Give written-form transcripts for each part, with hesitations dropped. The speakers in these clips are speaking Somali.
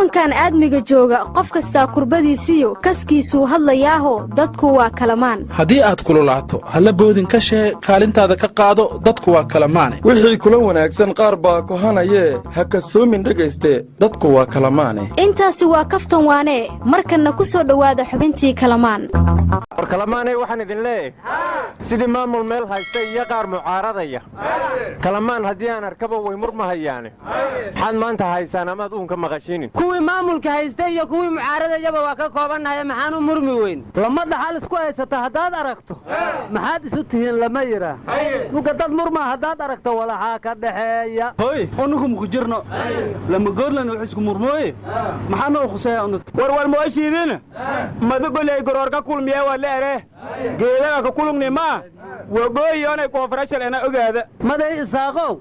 koonkan aadmiga jooga qof kasta kurbadiisiyo kaskiisu hadlayaaho dadku waa kalamaan haddii aad kululaato halla boodin ka shee kaalintaada ka qaado dadku waa kalamaane wixii kula wanaagsan qaar baa kohanayee ha kasoomin dhegayste dadku waa kalamaane intaasi waa kaftan waane markanna ku soo dhowaada xubintii kalamaan war kalamaanay waxaan idin leeyahay sidii maamul meel haysta iyo qaar mucaaradaya kalamaan haddii aan arkaba way murmahayaane maxaad maanta haysaan amaad uunka maqashinin kuwii maamulka haysta iyo kuwii mucaaradayaba waa ka koobannahay maxaanu murmi weyn lama dhaxal isku haysata haddaad aragto maxaad isu tihiin lama yidhaa nuga dad murmaa haddaad aragto walaxaa ka dhaxeeya hoy unugu muku jirno lama goodlan wax isku murmooye maxaa noo khuseeya unug war mooshiidina madugoley goroorka kulmiye waa leere geedaga ka kulugni maa wagooyoonay koonfarashal ena ogaada maday isaaqow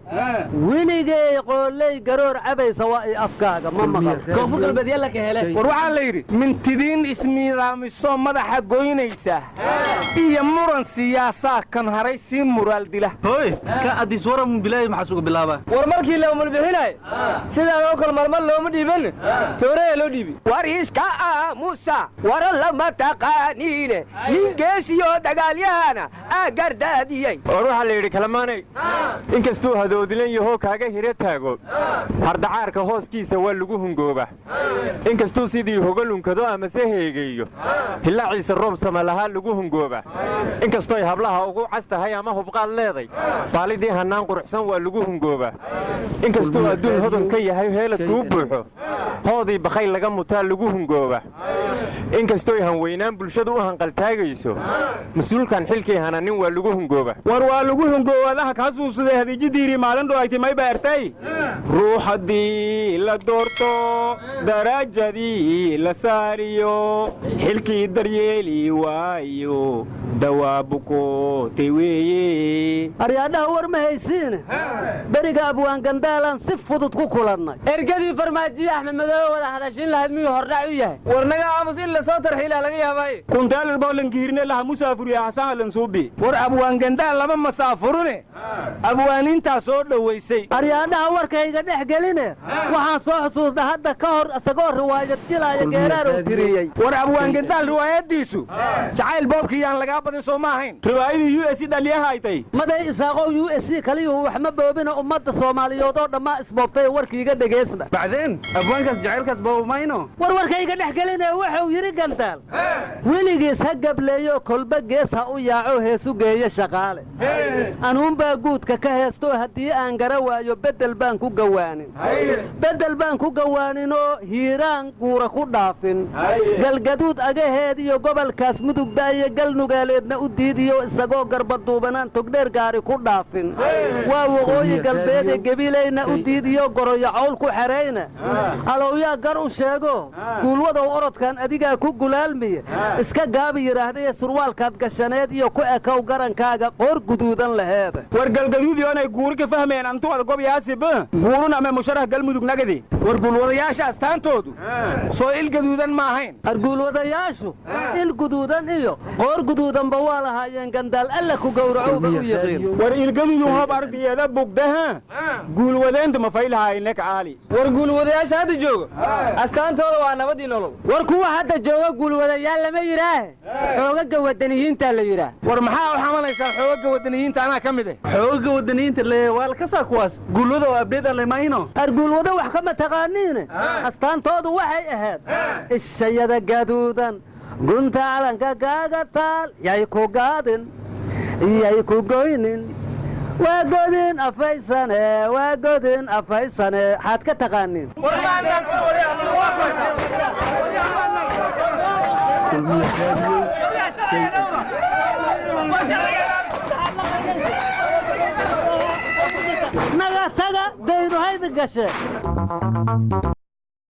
weligay qooley garoor cabaysa waa i afkaaga ma maqal koonfur galbeed yalla ka hele war waxaa la yidhi mintidiin ismiidaamiso madaxa goynaysa iyo muran siyaasaa kan haray sii muraal dila hoy ka addis waran bilaahi maxaa suga bilaaba war markii la mulbixinay sidaan oo kale marmar looma dhiiban tooraya loo dhiibi war iska aamusa waran lama taqaaniine nin geesiyo dagaalyahana agardaadiyey war waxaa la yidhi kalamaanay inkastuu hadoodilan yahoo kaaga hira taago hardacaarka hooskiisa waa lagu hungooba inkastuu sidii hogalunkado amase heegeeyo hilaaciisa roob sama lahaa lagu hungooba inkastooy hablaha ugu cas tahay ama hubqaad leeday baalidii hannaan quruxsan waa lagu hungooba inkastuu adduun hodon ka yahay heelad kuu buuxo hoodii bakayl laga mutaa lagu hungooba inkastooy hanweynaan bulshadu u hanqaltaagayso mas-uulkan xilkii hananin waa lagu hungooba war waa lagu hungoowaadaha kaa suusaday hadiijidiirii maalin dhoaytay may baartay ruux haddii la doorto darajadii la saariyo xilkii daryeeli waayo dawaabukootay weeye aryaadhaha war ma haysiine beriga abwaan gandaalaan si fudud ku kulannay ergadii farmaajiye axmed madoobe wada hadashin lahayd miyuu hordhac u yahay warnaga aamus in la soo tarxiilaa laga yaabay kuntaalir boolankiirne laha musaafuriya xasaan alansuubi war abwaan gandaal lama masaafurune abwaanintaa soo dhowaysay aryaadhaha warkayga dhex geline waxaan soo xusuusna hadda ka hor isagoo riwaayad jilaaya geeraar uu tiriyey war abwaan gandaal riwaayaddiisu jacayl boobkiyaan lagaa badin soo ma ahayn riwaayadii u s dhaliyaha aytay maday isaaqow u s kaliyuhu wax ma boobina ummadda soomaaliyood oo dhammaa isboobtay warkiiga dhegaysna bacdeen abwaankaas jacaylkaas boobayno warkayga dhex geline wuxuu yidhi gandaal weligiis ha gableeyo kolba gees ha u yaaco heesu geeyo shaqaale anuunbaa guudka ka heestoo haddii aan gara waayo beddel baan ku gawaanin beddel baan ku gawaaninoo hiiraan guura ku dhaafin galgaduud agaheed iyo gobolkaas mudugba iyo galnugaaleedna u diidiyo isagoo garbaduubanaan togdheer gaari ku dhaafin waa waqooyi galbeede gebilayna u diidiyo goroyo cawl ku xerayna alowyaa gar u sheego guulwadow orodkan adigaa ku gulaalmiye iska gaabi yidhaahdaye surwaalkaad gashaneed iyo ku ekow garankaaga qoor guduudan laheeda war galgaduudii oonay guuri ka fahmayeen antuwada gobyaasiba guurun ama musharax galmudug nagadi war guulwadayaasha astaantoodu soo il gaduudan ma ahayn arguulwadayaashu il guduudan iyo qoor guduudanba waa lahaayeen gandaal alla ku gowracowba u yiqiin war ilgaduudu hoob ardiyeeda bugdaha guulwadeenta ma faylahaaynek caali war guulwadayaasha hadda jooga astaantooda waa nabadii nolol war kuwa hadda jooga guulwadayaal lama yidhaahe xoogaga wadaniyiinta la yidhaah war maxaa u xamalaysaa xoogaga wadaniyiinta anaa ka mid xoogaga wadaniyiinta le waa la kasaa kuwaas guulwada oo abdeed aan lemayno arguulwada wax kama taqaaniine astaantoodu waxay ahayd ishayada gaduudan gunta calanka kaaga taal yay ku gaadin yay ku goynin waa godin afaysane waa godin afaysane xaad ka taqaanin naga taga daydu haydi gashe